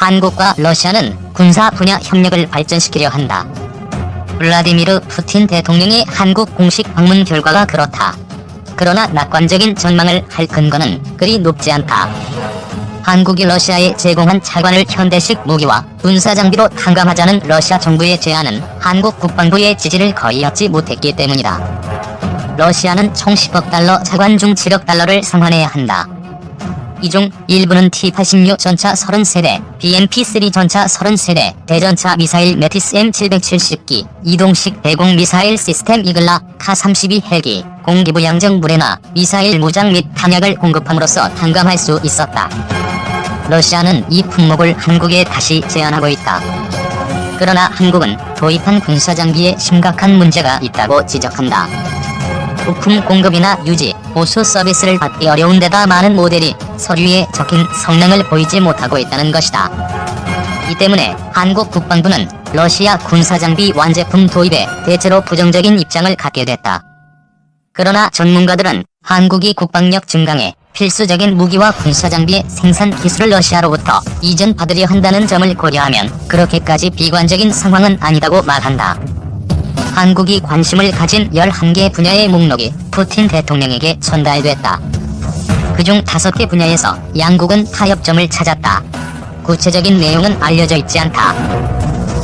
한국과 러시아는 군사 분야 협력을 발전시키려 한다. 블라디미르 푸틴 대통령의 한국 공식 방문 결과가 그렇다. 그러나 낙관적인 전망을 할 근거는 그리 높지 않다. 한국이 러시아에 제공한 차관을 현대식 무기와 군사장비로 탕감하자는 러시아 정부의 제안은 한국 국방부의 지지를 거의 얻지 못했기 때문이다. 러시아는 총 10억 달러 차관 중 7억 달러를 상환해야 한다. 이 중 일부는 T-86 전차 30세대, BMP-3 전차 30세대, 대전차 미사일 메티스 M770기, 이동식 대공 미사일 시스템 이글라, 카-32 헬기, 공기부 양정 브레나, 미사일 무장 및 탄약을 공급함으로써 탕감할 수 있었다. 러시아는 이 품목을 한국에 다시 제안하고 있다. 그러나 한국은 도입한 군사장비에 심각한 문제가 있다고 지적한다. 부품 공급이나 유지, 보수 서비스를 받기 어려운 데다 많은 모델이 서류에 적힌 성능을 보이지 못하고 있다는 것이다. 이 때문에 한국 국방부는 러시아 군사장비 완제품 도입에 대체로 부정적인 입장을 갖게 됐다. 그러나 전문가들은 한국이 국방력 증강에 필수적인 무기와 군사장비의 생산 기술을 러시아로부터 이전받으려 한다는 점을 고려하면 그렇게까지 비관적인 상황은 아니다고 말한다. 한국이 관심을 가진 11개 분야의 목록이 푸틴 대통령에게 전달됐다. 그중 5개 분야에서 양국은 타협점을 찾았다. 구체적인 내용은 알려져 있지 않다.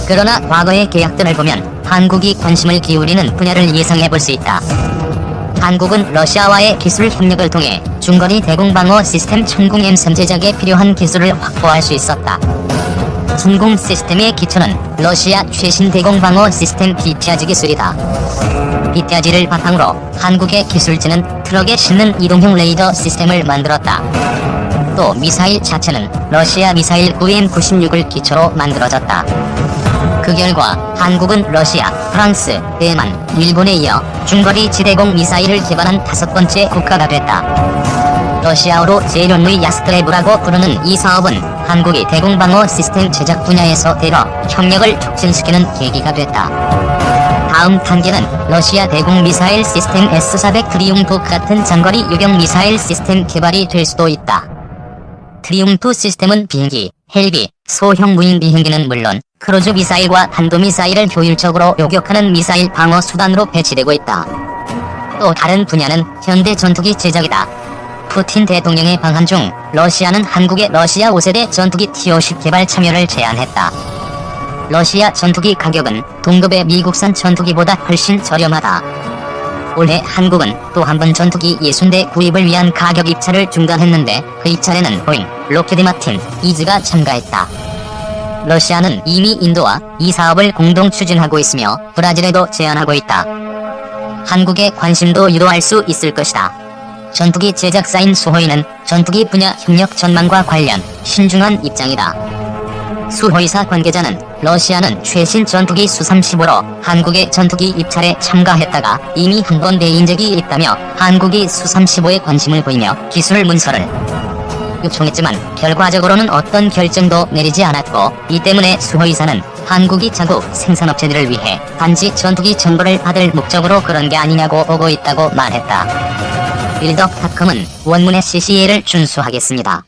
그러나 과거의 계약들을 보면 한국이 관심을 기울이는 분야를 예상해볼 수 있다. 한국은 러시아와의 기술 협력을 통해 중거리 대공방어 시스템 천궁 M3 제작에 필요한 기술을 확보할 수 있었다. 천궁 시스템의 기초는 러시아 최신 대공방어 시스템 비티아지 기술이다. 비티아지를 바탕으로 한국의 기술진은 트럭에 싣는 이동형 레이더 시스템을 만들었다. 또 미사일 자체는 러시아 미사일 9M96을 기초로 만들어졌다. 그 결과 한국은 러시아, 프랑스, 대만, 일본에 이어 중거리 지대공 미사일을 개발한 5번째 국가가 됐다. 러시아어로 제련의 야스트레브라고 부르는 이 사업은 한국이 대공방어 시스템 제작 분야에서 대러 협력을 촉진시키는 계기가 됐다. 다음 단계는 러시아 대공 미사일 시스템 S-400 트리움프 같은 장거리 유격 미사일 시스템 개발이 될 수도 있다. 트리움프 시스템은 비행기, 헬기, 소형 무인 비행기는 물론 크루즈 미사일과 탄도미사일을 효율적으로 요격하는 미사일 방어 수단으로 배치되고 있다. 또 다른 분야는 현대 전투기 제작이다. 푸틴 대통령의 방한 중 러시아는 한국의 러시아 5세대 전투기 T-50 개발 참여를 제안했다. 러시아 전투기 가격은 동급의 미국산 전투기보다 훨씬 저렴하다. 올해 한국은 또 한 번 전투기 60대 구입을 위한 가격 입찰을 중단했는데 그 입찰에는 보잉, 록히드 마틴, 이즈가 참가했다. 러시아는 이미 인도와 이 사업을 공동 추진하고 있으며 브라질에도 제안하고 있다. 한국의 관심도 유도할 수 있을 것이다. 전투기 제작사인 수호이는 전투기 분야 협력 전망과 관련 신중한 입장이다. 수호이사 관계자는 러시아는 최신 전투기 수-35로 한국의 전투기 입찰에 참가했다가 이미 한 번 대인 적이 있다며 한국이 수-35에 관심을 보이며 기술 문서를 요청했지만 결과적으로는 어떤 결정도 내리지 않았고 이 때문에 수호이사는 한국이 자국 생산업체들을 위해 단지 전투기 정보를 받을 목적으로 그런 게 아니냐고 보고 있다고 말했다. 빌덕닷컴은 원문의 CCA를 준수하겠습니다.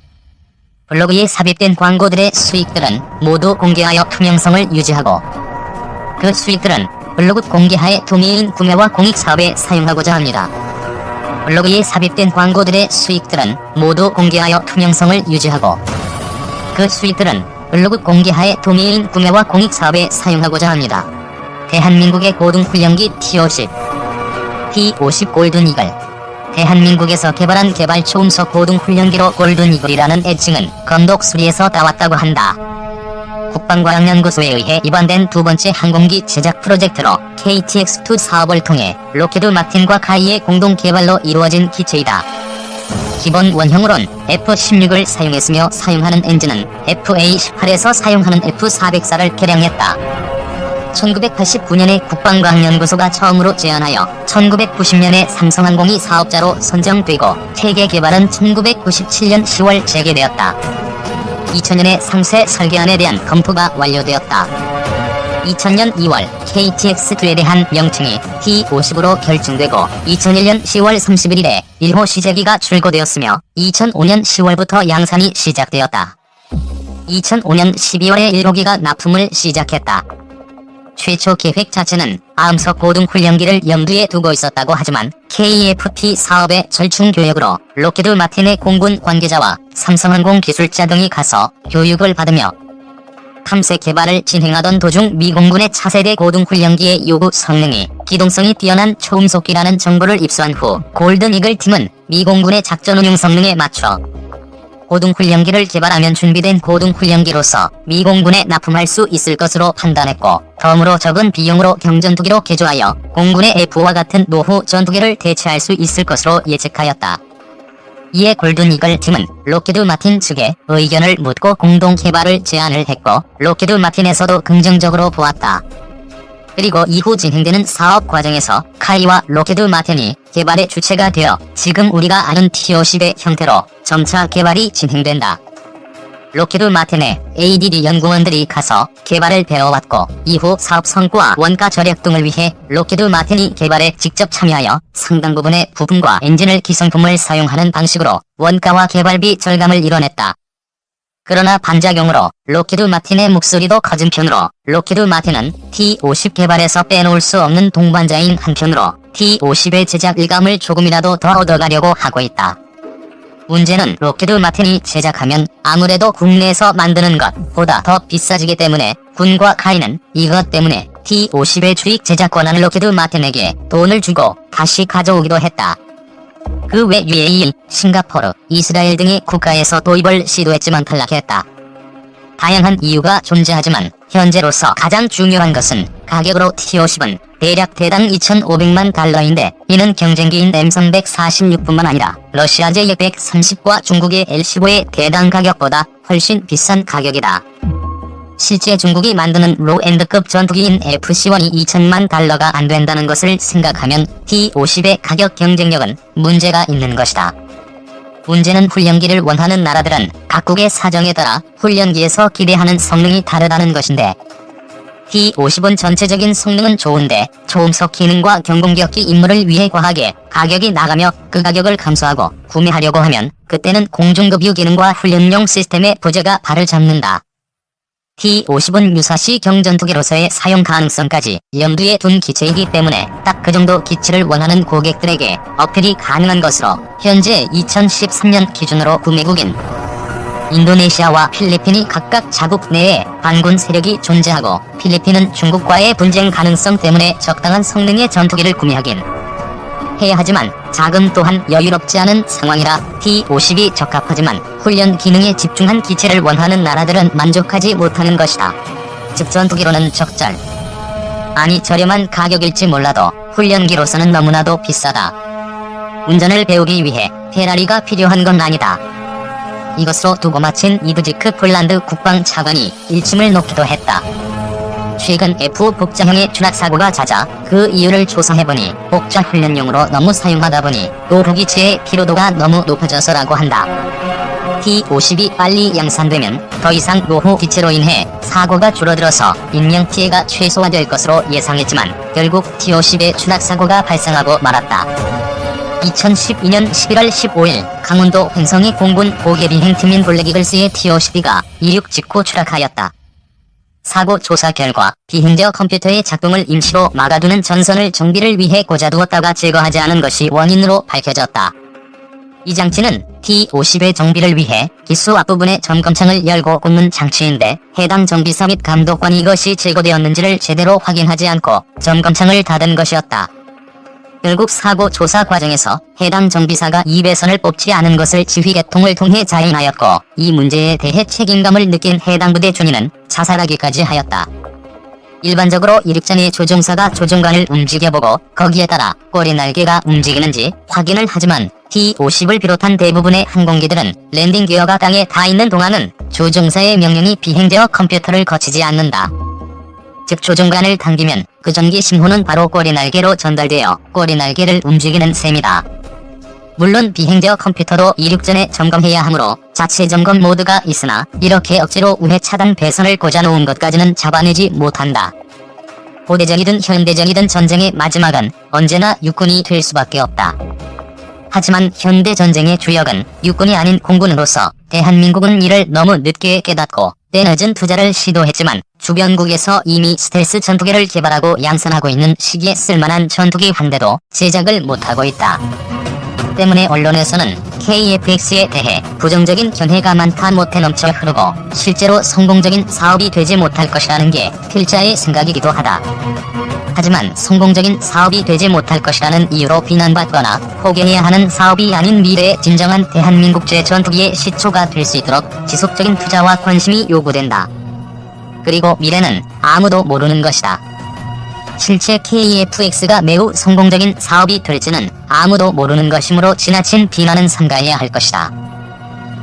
블로그에 삽입된 광고들의 수익들은 모두 공개하여 투명성을 유지하고 그 수익들은 블로그 공개하에 도메인 구매와 공익사업에 사용하고자 합니다. 블로그에 삽입된 광고들의 수익들은 모두 공개하여 투명성을 유지하고 그 수익들은 블로그 공개하에 도메인 구매와 공익사업에 사용하고자 합니다. 대한민국의 고등훈련기 T-50 T-50 골든 이글 대한민국에서 개발한 개발 초음속 고등훈련기로 골든 이글이라는 애칭은 건독수리에서 따왔다고 한다. 국방과학연구소에 의해 입안된 두 번째 항공기 제작 프로젝트로 KTX-2 사업을 통해 록히드 마틴과 카이의 공동 개발로 이루어진 기체이다. 기본 원형으론 F-16을 사용했으며 사용하는 엔진은 FA-18에서 사용하는 F-404를 개량했다. 1989년에 국방과학연구소가 처음으로 제안하여 1990년에 삼성항공이 사업자로 선정되고 체계 개발은 1997년 10월 재개되었다. 2000년에 상세 설계안에 대한 검토가 완료되었다. 2000년 2월 KTX-2에 대한 명칭이 T-50으로 결정되고 2001년 10월 31일에 1호 시제기가 출고되었으며 2005년 10월부터 양산이 시작되었다. 2005년 12월에 1호기가 납품을 시작했다. 최초 계획 자체는 암석 고등훈련기를 염두에 두고 있었다고 하지만 KFP 사업의 절충 교역으로 록히드 마틴의 공군 관계자와 삼성항공 기술자 등이 가서 교육을 받으며 탐색 개발을 진행하던 도중 미 공군의 차세대 고등훈련기의 요구 성능이 기동성이 뛰어난 초음속기라는 정보를 입수한 후 골든 이글 팀은 미 공군의 작전 운용 성능에 맞춰 고등훈련기를 개발하면 준비된 고등훈련기로서 미 공군에 납품할 수 있을 것으로 판단했고, 덤으로 적은 비용으로 경전투기로 개조하여 공군의 F와 같은 노후 전투기를 대체할 수 있을 것으로 예측하였다. 이에 골든 이글 팀은 록히드 마틴 측에 의견을 묻고 공동 개발을 제안을 했고, 록히드 마틴에서도 긍정적으로 보았다. 그리고 이후 진행되는 사업 과정에서 카이와 록히드 마틴이 개발의 주체가 되어 지금 우리가 아는 T-50의 형태로 점차 개발이 진행된다. 록히드 마틴의 ADD 연구원들이 가서 개발을 배워왔고, 이후 사업 성과와 원가 절약 등을 위해 록히드 마틴이 개발에 직접 참여하여 상당 부분의 부품과 엔진을 기성품을 사용하는 방식으로 원가와 개발비 절감을 이뤄냈다. 그러나 반작용으로 록히드 마틴의 목소리도 커진 편으로 록히드 마틴은 T-50 개발에서 빼놓을 수 없는 동반자인 한편으로 T-50의 제작 일감을 조금이라도 더 얻어가려고 하고 있다. 문제는 록히드 마틴이 제작하면 아무래도 국내에서 만드는 것보다 더 비싸지기 때문에 군과 카이는 이것 때문에 T-50의 주익 제작 권한을 록히드 마틴에게 돈을 주고 다시 가져오기도 했다. 그 외 UAE, 싱가포르, 이스라엘 등의 국가에서 도입을 시도했지만 탈락했다. 다양한 이유가 존재하지만 현재로서 가장 중요한 것은 가격으로 T-50은 대략 대당 2,500만 달러인데 이는 경쟁기인 M3 146뿐만 아니라 러시아제 F-130과 중국의 L-15의 대당 가격보다 훨씬 비싼 가격이다. 실제 중국이 만드는 로엔드급 전투기인 FC-1이 2천만 달러가 안 된다는 것을 생각하면 T-50의 가격 경쟁력은 문제가 있는 것이다. 문제는 훈련기를 원하는 나라들은 각국의 사정에 따라 훈련기에서 기대하는 성능이 다르다는 것인데, T-50은 전체적인 성능은 좋은데 초음속 기능과 경공격기 임무를 위해 과하게 가격이 나가며 그 가격을 감소하고 구매하려고 하면 그때는 공중급유 기능과 훈련용 시스템의 부재가 발을 잡는다. T-50은 유사시 경전투기로서의 사용 가능성까지 염두에 둔 기체이기 때문에 딱 그 정도 기체를 원하는 고객들에게 어필이 가능한 것으로 현재 2013년 기준으로 구매국인 인도네시아와 필리핀이 각각 자국 내에 반군 세력이 존재하고 필리핀은 중국과의 분쟁 가능성 때문에 적당한 성능의 전투기를 구매하긴 해야 하지만 자금 또한 여유롭지 않은 상황이라 T-50이 적합하지만 훈련 기능에 집중한 기체를 원하는 나라들은 만족하지 못하는 것이다. 즉 전투기로는 적절, 아니 저렴한 가격일지 몰라도 훈련기로서는 너무나도 비싸다. 운전을 배우기 위해 페라리가 필요한 건 아니다. 이것으로 두고 마친 이브지크 폴란드 국방차관이 일침을 놓기도 했다. 최근 F 복자형의 추락사고가 잦아 그 이유를 조사해보니 복자 훈련용으로 너무 사용하다 보니 노후 기체의 피로도가 너무 높아져서라고 한다. T-50이 빨리 양산되면 더 이상 노후 기체로 인해 사고가 줄어들어서 인명피해가 최소화될 것으로 예상했지만 결국 T-50의 추락사고가 발생하고 말았다. 2012년 11월 15일 강원도 횡성의 공군 고개비행팀인 블랙이글스의 T-50B가 이륙 직후 추락하였다. 사고 조사 결과 비행저 컴퓨터의 작동을 임시로 막아두는 전선을 정비를 위해 꽂아두었다가 제거하지 않은 것이 원인으로 밝혀졌다. 이 장치는 T-50의 정비를 위해 기수 앞부분의 점검창을 열고 꽂는 장치인데 해당 정비사 및 감독관이 이것이 제거되었는지를 제대로 확인하지 않고 점검창을 닫은 것이었다. 결국 사고 조사 과정에서 해당 정비사가 이 배선을 뽑지 않은 것을 지휘 개통을 통해 자인하였고, 이 문제에 대해 책임감을 느낀 해당 부대 준위는 자살하기까지 하였다. 일반적으로 이륙 전에 조종사가 조종관을 움직여보고 거기에 따라 꼬리 날개가 움직이는지 확인을 하지만 T-50을 비롯한 대부분의 항공기들은 랜딩 기어가 땅에 닿아 있는 동안은 조종사의 명령이 비행제어 컴퓨터를 거치지 않는다. 즉 조종관을 당기면 그 전기 신호는 바로 꼬리 날개로 전달되어 꼬리 날개를 움직이는 셈이다. 물론 비행제어 컴퓨터도 이륙 전에 점검해야 하므로 자체 점검 모드가 있으나 이렇게 억지로 우회 차단 배선을 꽂아놓은 것까지는 잡아내지 못한다. 고대적이든 현대적이든 전쟁의 마지막은 언제나 육군이 될 수밖에 없다. 하지만 현대 전쟁의 주역은 육군이 아닌 공군으로서 대한민국은 이를 너무 늦게 깨닫고 때늦은 투자를 시도했지만 주변국에서 이미 스텔스 전투기를 개발하고 양산하고 있는 시기에 쓸만한 전투기 한 대도 제작을 못하고 있다. 때문에 언론에서는 KF-X에 대해 부정적인 견해가 많다 못해 넘쳐 흐르고 실제로 성공적인 사업이 되지 못할 것이라는 게 필자의 생각이기도 하다. 하지만 성공적인 사업이 되지 못할 것이라는 이유로 비난받거나 포기해야 하는 사업이 아닌 미래의 진정한 대한민국제 전투기의 시초가 될 수 있도록 지속적인 투자와 관심이 요구된다. 그리고 미래는 아무도 모르는 것이다. 실제 KF-X가 매우 성공적인 사업이 될지는 아무도 모르는 것이므로 지나친 비난은 삼가해야 할 것이다.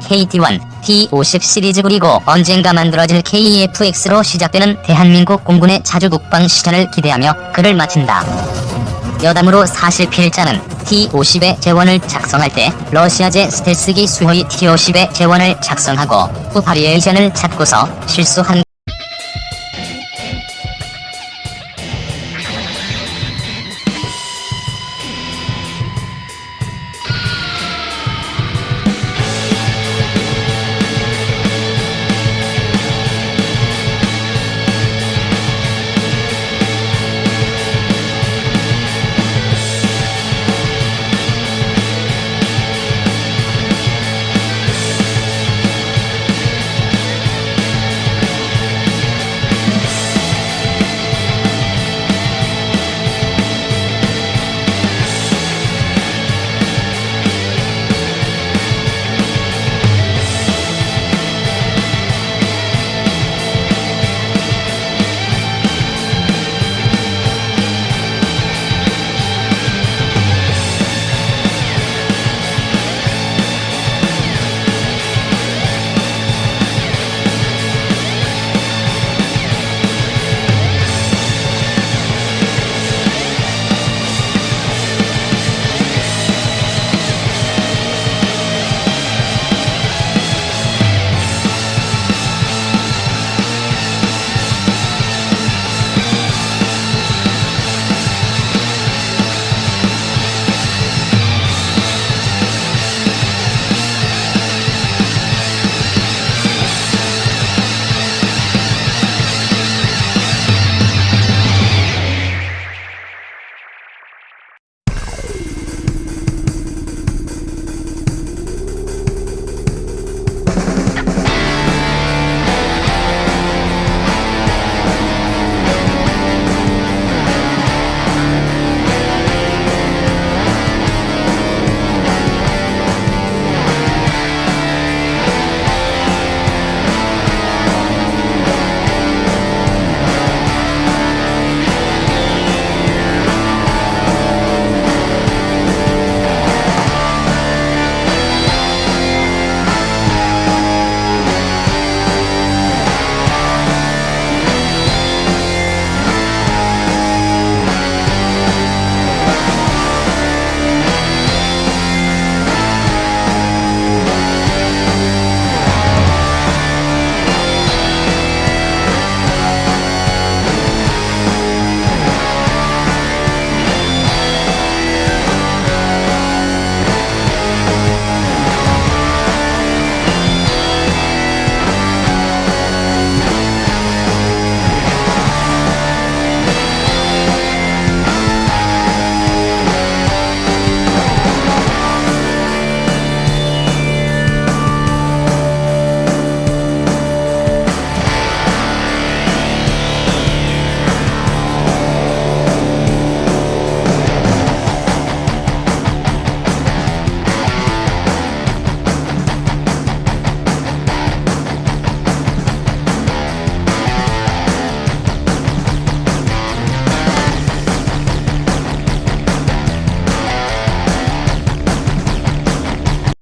KT-1, T-50 시리즈 그리고 언젠가 만들어질 KF-X로 시작되는 대한민국 공군의 자주 국방 실현을 기대하며 글을 마친다. 여담으로 사실 필자는 T-50의 제원을 작성할 때 러시아제 스텔스기 수호의 T-50의 제원을 작성하고 후 바리에이션을 찾고서 실수한